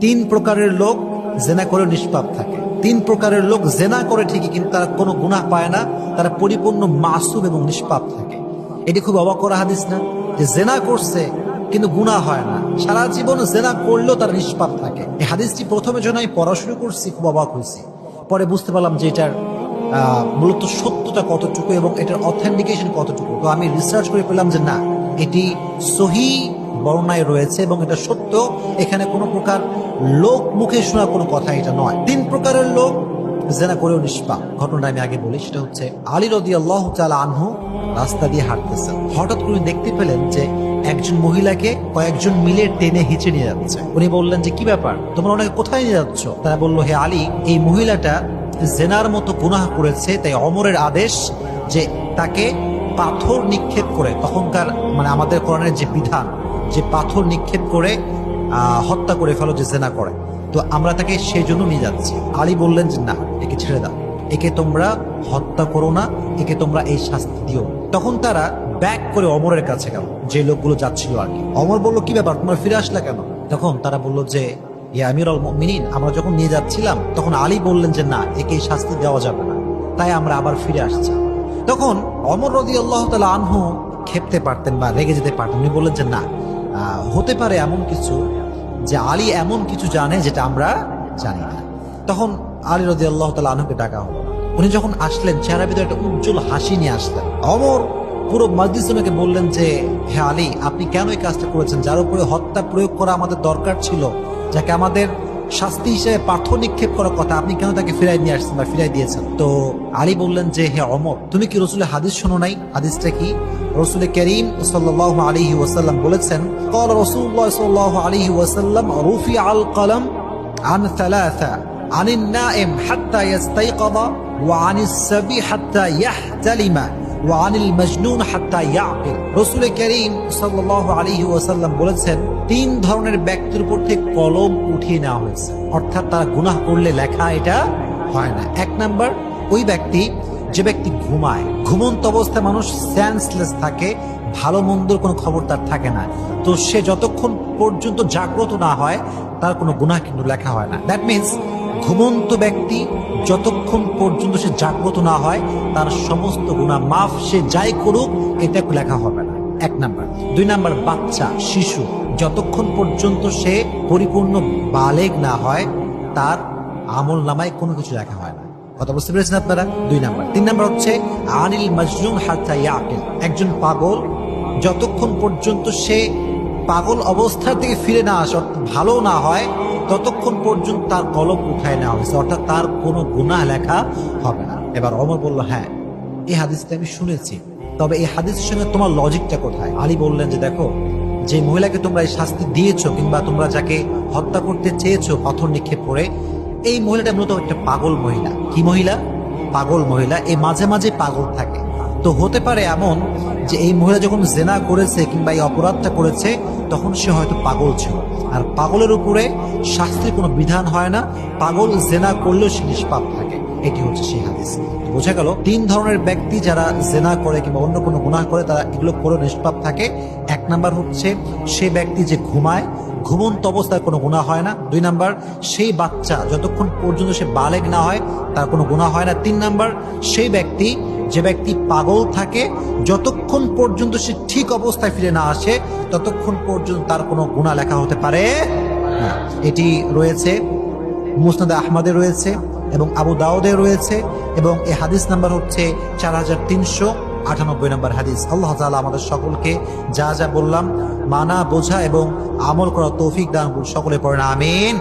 তিন প্রকারের লোক জেনা করে নিষ্পাপ থাকে। তিন প্রকারের লোক জেনা করে ঠিকই, কিন্তু তারা কোনো গুনাহ পায় না, তারা পরিপূর্ণ মাসুম এবং নিষ্পাপ থাকে। এটি খুব অবাক করা হাদিস না, যে জেনা করছে কিন্তু গুনাহ হয় না, সারা জীবন জেনা করলেও তারা নিষ্পাপ থাকে। এই হাদিসটি প্রথমে যখন আমি পড়া শুরু করছি খুব অবাক হয়েছি, পরে বুঝতে পারলাম যে এটার মূলত সত্যতা কতটুকু এবং এটার অথেন্টিকেশন কতটুকু। তো আমি রিসার্চ করে পেলাম যে না, এটি সহিহ বর্ণনায় রয়েছে এবং এটা সত্য। এখানে কোনো প্রকার লোক মুখে শোনা কোনো কথা এটা নয়। তিন প্রকারের লোক জেনা করেও নিষ্পাপ। ঘটনাটা আমি আগে বলি, সেটা হচ্ছে আলী রাদিয়াল্লাহু তাআলা আনহু রাস্তা দিয়ে হাঁটতেছেন, হঠাৎ করে দেখতে পেলেন যে একজন মহিলাকে কয়েকজন মিলে টেনে হিঁচে নিয়ে যাচ্ছে। উনি বললেন যে কি ব্যাপার, তোমরা ওনাকে কোথায় নিয়ে যাচ্ছ? তারা বলল, হে আলী, এই মহিলাটা জেনার মতো গুনাহ করেছে, তাই ওমরের আদেশ যে তাকে পাথর নিক্ষেপ করে, তখনকার মানে আমাদের কোরআনের যে বিধান, যে পাথর নিক্ষেপ করে হত্যা করে ফেলো যে জেনা করে, তো আমরা তাকে সেই জন্য নিয়ে যাচ্ছি। আলী বললেন যে না, একে ছেড়ে দাও, একে তোমরা হত্যা করো না, একে তোমরা এই শাস্তি দিও। তখন তারা ব্যাক করে অমরের কাছে গেল, যে লোকগুলো যাচ্ছিল আর কি। অমর বলল, কি ব্যাপার, তোমরা ফিরে আসলা কেন? তখন তারা বলল যে ইয়া আমিরুল মুমিনিন, আমরা যখন নিয়ে যাচ্ছিলাম তখন আলী বললেন যে না, একে এই শাস্তি দেওয়া যাবে না, তাই আমরা আবার ফিরে আসছি। তখন অমর রাদিয়াল্লাহু তাআলা আনহু ক্ষেপতে পারতেন বা রেগে যেতে পারতেন। উনি বললেন যে না, হতে পারে এমন কিছু যে আলী এমন কিছু জানে যেটা আমরা জানি না। তখন আলী রাদিয়াল্লাহু তাআলা আনহুকে ডাকা হলো। উনি যখন আসলেন, চেহারার ভিতরে একটা উজ্জ্বল হাসি নিয়ে আসলেন। অমর পুরো মজলিসকে বললেন যে হে আলী, আপনি কেন এই কাজটা করেছেন? যার উপরে হত্যা প্রয়োগ করা আমাদের দরকার ছিল, যাকে আমাদের শাস্তি হিসেবে পাথর নিক্ষেপ করার কথা, আপনি কেন তাকে ফিরাই নিয়ে আসছেন বা ফিরাই দিয়েছেন? তো আলী বললেন যে হে অমর, তুমি কি রাসূলের হাদিস শোনো নাই? হাদিসটা কি? রাসূল করিম সাল্লাল্লাহু আলাইহি ওয়াসাল্লাম বলেছেন, ক্বালা রাসূলুল্লাহ সাল্লাল্লাহু আলাইহি ওয়াসাল্লাম, রুফিআল কলম আন সালাসা, আনিন নাইম হাত্তা ইস্তাইকাযা, ওয়া আনিস সাবি হাত্তা ইয়াহতালিমা, ওয়া আনিল মাজনুন হাত্তা ইয়াকিল। রাসূল করিম সাল্লাল্লাহু আলাইহি ওয়াসাল্লাম বলেছেন, তিন ধরনের ব্যক্তির উপর থেকে কলম উঠিয়ে নেওয়া হয়েছে, অর্থাৎ তারা গুনাহ করলে লেখা এটা হয় না। এক নাম্বার, ওই ব্যক্তি যে ব্যক্তি ঘুমায়, ঘুমন্ত অবস্থায় মানুষ সেন্সলেস থাকে, ভালো মন্দর কোনো খবর তার থাকে না, তো সে যতক্ষণ পর্যন্ত জাগ্রত না হয় তার কোনো গুনাহ কিন্তু লেখা হয় না। দ্যাট মিনস ঘুমন্ত ব্যক্তি যতক্ষণ পর্যন্ত সে জাগ্রত না হয় তার সমস্ত গুনাহ মাফ, সে যাই করুক এটা লেখা হবে না। এক নাম্বার। দুই নাম্বার, বাচ্চা, শিশু, যতক্ষণ পর্যন্ত সে পরিপূর্ণ বালেগ না হয় তার আমল নামায় কোনো কিছু লেখা হয় না। কথা বুঝতে পেরেছেন আপনারা? দুই নাম্বার। তিন নাম্বার হচ্ছে আনিল মাজনুন হাত্তা ইয়াকিল, একজন পাগল যতক্ষণ পর্যন্ত সে পাগল অবস্থা থেকে ফিরে না আসে, অর্থাৎ ভালো না হয়, ততক্ষণ পর্যন্ত তার কলম উঠায় নেওয়া হয়েছে, অর্থাৎ তার কোনো গুনাহ লেখা হবে না। এবার ওমর বলল, হ্যাঁ এই হাদিসটা আমি শুনেছি, তবে এই হাদিসের সঙ্গে তোমার লজিকটা কোথায়? আলী বললেন যে দেখো, যে মহিলাকে তোমরা এই শাস্তি দিয়েছো কিংবা তোমরা যাকে হত্যা করতে চেয়েছো পাথর নিক্ষেপ করে, এই মহিলাটা মূলত একটা পাগল মহিলা। কি মহিলা? পাগল মহিলা। এই মাঝে মাঝে পাগল থাকে। তো হতে পারে এমন যে এই মহিলা যখন জেনা করেছে কিংবা এই অপরাধটা করেছে তখন সে হয়তো পাগল ছিল, আর পাগলের উপরে শাস্তির কোনো বিধান হয় না, পাগল জেনা করলেও সে নিষ্পাপ থাকে। এটি হচ্ছে সেই হাদিস। বোঝা গেল তিন ধরনের ব্যক্তি যারা জেনা করে কিংবা অন্য কোনো গুনাহ করে তারা এগুলো করে নিষ্পাপ থাকে। এক নাম্বার হচ্ছে সে ব্যক্তি যে ঘুমায়, ঘুমন্ত অবস্থায় কোনো গুনাহ হয় না। দুই নাম্বার, সেই বাচ্চা যতক্ষণ পর্যন্ত সে বালেগ না হয় তার কোনো গুনাহ হয় না। তিন নাম্বার, সেই ব্যক্তি যে ব্যক্তি পাগল থাকে, যতক্ষণ পর্যন্ত সে ঠিক অবস্থায় ফিরে না আসে ততক্ষণ পর্যন্ত তার কোনো গুনাহ লেখা হতে পারে না। এটি রয়েছে মুসনাদে আহমদে রয়েছে এবং আবু দাউদে রয়েছে এবং এই হাদিস নাম্বার হচ্ছে 4398 নম্বর হাদিস। আল্লাহ তাআলা আমাদের সকলকে যা যা বললাম মানা, বোঝা এবং আমল করার তৌফিক দান করুন। সকলে পড়েন আমিন।